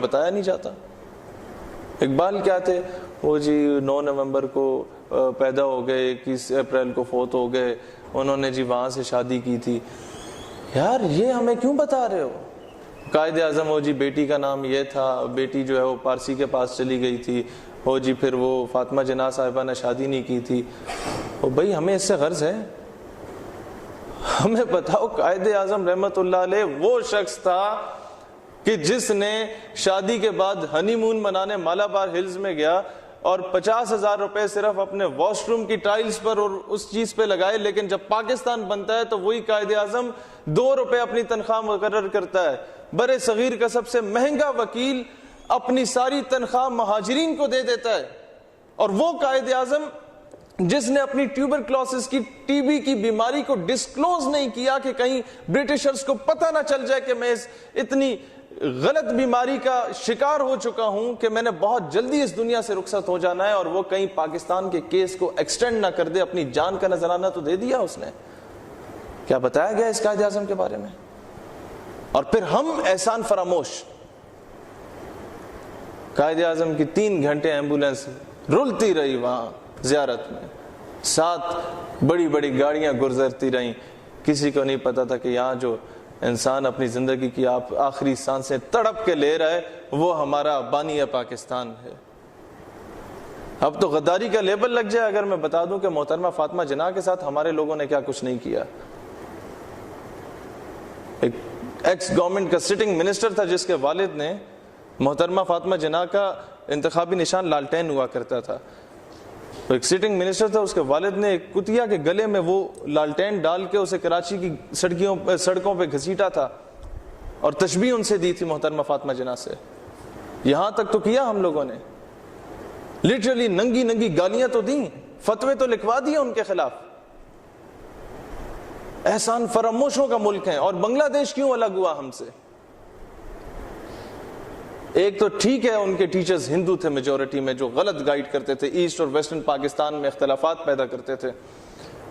بتایا نہیں جاتا. اقبال کیا تھے؟ وہ جی 9 نومبر کو پیدا ہو گئے, 21 اپریل کو فوت ہو گئے, انہوں نے جی وہاں سے شادی کی تھی. یار یہ ہمیں کیوں بتا رہے ہو؟ قائد اعظم ہو جی بیٹی کا نام یہ تھا, بیٹی جو ہے وہ پارسی کے پاس چلی گئی تھی, ہو جی پھر وہ فاطمہ جناح صاحبہ نے شادی نہیں کی تھی. بھائی ہمیں اس سے غرض ہے؟ ہمیں بتاؤ قائد اعظم رحمت اللہ علیہ وہ شخص تھا کہ جس نے شادی کے بعد ہنی مون منانے مالابار ہلز میں گیا اور 50,000 روپے صرف اپنے واش روم کی ٹائلز پر اور اس چیز پہ لگائے, لیکن جب پاکستان بنتا ہے تو وہی قائد اعظم 2 روپے اپنی تنخواہ مقرر کرتا ہے. برے صغیر کا سب سے مہنگا وکیل اپنی ساری تنخواہ مہاجرین کو دے دیتا ہے, اور وہ قائد اعظم جس نے اپنی ٹیوبرکلوسس کی ٹی بی کی بیماری کو ڈسکلوز نہیں کیا کہ کہیں برٹشرز کو پتہ نہ چل جائے کہ میں اس اتنی غلط بیماری کا شکار ہو چکا ہوں کہ میں نے بہت جلدی اس دنیا سے رخصت ہو جانا ہے, اور وہ کہیں پاکستان کے کیس کو ایکسٹینڈ نہ کر دے. اپنی جان کا نذرانہ تو دے دیا اس نے. کیا بتایا گیا اس قائد اعظم کے بارے میں؟ اور پھر ہم احسان فراموش. قائد اعظم کی 3 گھنٹے ایمبولینس رلتی رہی وہاں زیارت میں, 7 بڑی بڑی گاڑیاں گزرتی رہیں, کسی کو نہیں پتا تھا کہ یہاں جو انسان اپنی زندگی کی آخری سانسیں تڑپ کے لے رہا ہے وہ ہمارا بانی پاکستان ہے. اب تو غداری کا لیبل لگ جائے اگر میں بتا دوں کہ محترمہ فاطمہ جناح کے ساتھ ہمارے لوگوں نے کیا کچھ نہیں کیا. ایک ایکس گورنمنٹ کا سٹنگ منسٹر تھا جس کے والد نے, محترمہ فاطمہ جناح کا انتخابی نشان لالٹین ہوا کرتا تھا, ایک سٹنگ منسٹر تھا, اس کے والد نے ایک کتیا کے گلے میں وہ لالٹین ڈال کے اسے کراچی کی سڑکوں پہ گھسیٹا تھا, اور تشبیہ ان سے دی تھی محترمہ فاطمہ جناح سے. یہاں تک تو کیا ہم لوگوں نے, لٹرلی ننگی ننگی گالیاں تو دیں, فتوے تو لکھوا دیے ان کے خلاف. احسان فراموشوں کا ملک ہے. اور بنگلہ دیش کیوں الگ ہوا ہم سے؟ ایک تو ٹھیک ہے ان کے ٹیچرز ہندو تھے میجورٹی میں, جو غلط گائیڈ کرتے تھے, ایسٹ اور ویسٹرن پاکستان میں اختلافات پیدا کرتے تھے.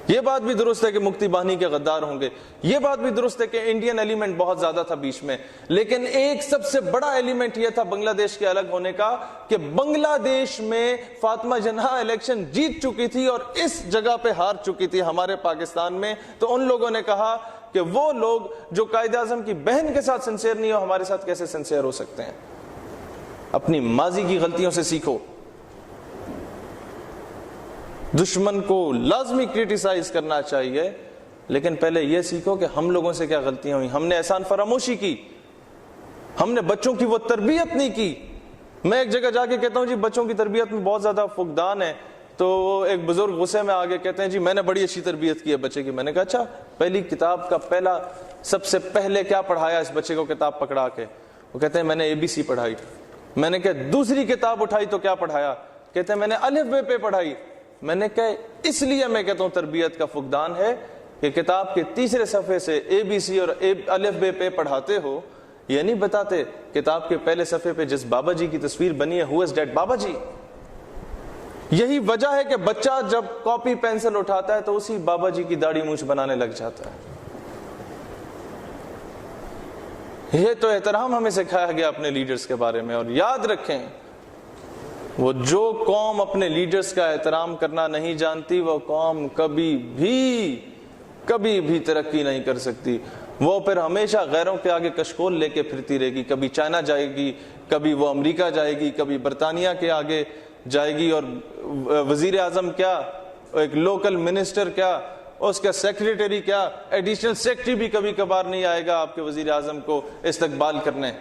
یہ بات بھی درست ہے کہ مکتی باہنی کے غدار ہوں گے, یہ بات بھی درست ہے کہ انڈین ایلیمنٹ بہت زیادہ تھا بیچ میں, لیکن ایک سب سے بڑا ایلیمنٹ یہ تھا بنگلہ دیش کے الگ ہونے کا کہ بنگلہ دیش میں فاطمہ جناح الیکشن جیت چکی تھی اور اس جگہ پہ ہار چکی تھی ہمارے پاکستان میں. تو ان لوگوں نے کہا کہ وہ لوگ جو قائد اعظم کی بہن کے ساتھ سنسیئر نہیں ہو, ہمارے ساتھ کیسے سنسیئر ہو سکتے ہیں؟ اپنی ماضی کی غلطیوں سے سیکھو. دشمن کو لازمی کرٹیسائز کرنا چاہیے, لیکن پہلے یہ سیکھو کہ ہم لوگوں سے کیا غلطیاں ہوئی. ہم نے احسان فراموشی کی, ہم نے بچوں کی وہ تربیت نہیں کی. میں ایک جگہ جا کے کہتا ہوں جی بچوں کی تربیت میں بہت زیادہ فقدان ہے, تو ایک بزرگ غصے میں آگے کہتے ہیں جی میں نے بڑی اچھی تربیت کی ہے بچے کی. میں نے کہا اچھا, پہلی کتاب کا پہلا سب سے پہلے کیا پڑھایا اس بچے کو کتاب پکڑا کے؟ وہ کہتے ہیں میں نے ABC پڑھائی. میں نے کہا دوسری کتاب اٹھائی تو کیا پڑھایا؟ کہتے ہیں میں نے الف بے پہ پڑھائی. میں نے کہا اس لیے میں کہتا ہوں تربیت کا فقدان ہے کہ کتاب کے تیسرے صفحے سے ABC اور الف بے پہ پڑھاتے ہو, یہ نہیں بتاتے کتاب کے پہلے صفحے پہ جس بابا جی کی تصویر بنی ہے, ہو از ڈیڈ بابا جی. یہی وجہ ہے کہ بچہ جب کاپی پینسل اٹھاتا ہے تو اسی بابا جی کی داڑھی مونچھ بنانے لگ جاتا ہے. یہ تو احترام ہمیں سکھایا گیا اپنے لیڈرز کے بارے میں. اور یاد رکھیں, وہ جو قوم اپنے لیڈرز کا احترام کرنا نہیں جانتی وہ قوم کبھی بھی ترقی نہیں کر سکتی. وہ پھر ہمیشہ غیروں کے آگے کشکول لے کے پھرتی رہے گی. کبھی چائنا جائے گی, کبھی وہ امریکہ جائے گی, کبھی برطانیہ کے آگے جائے گی. اور وزیر اعظم کیا, ایک لوکل منسٹر کیا, اس کا سیکریٹری کیا, ایڈیشنل سیکریٹری بھی کبھی کبھار نہیں آئے گا آپ کے وزیر اعظم کو استقبال کرنے.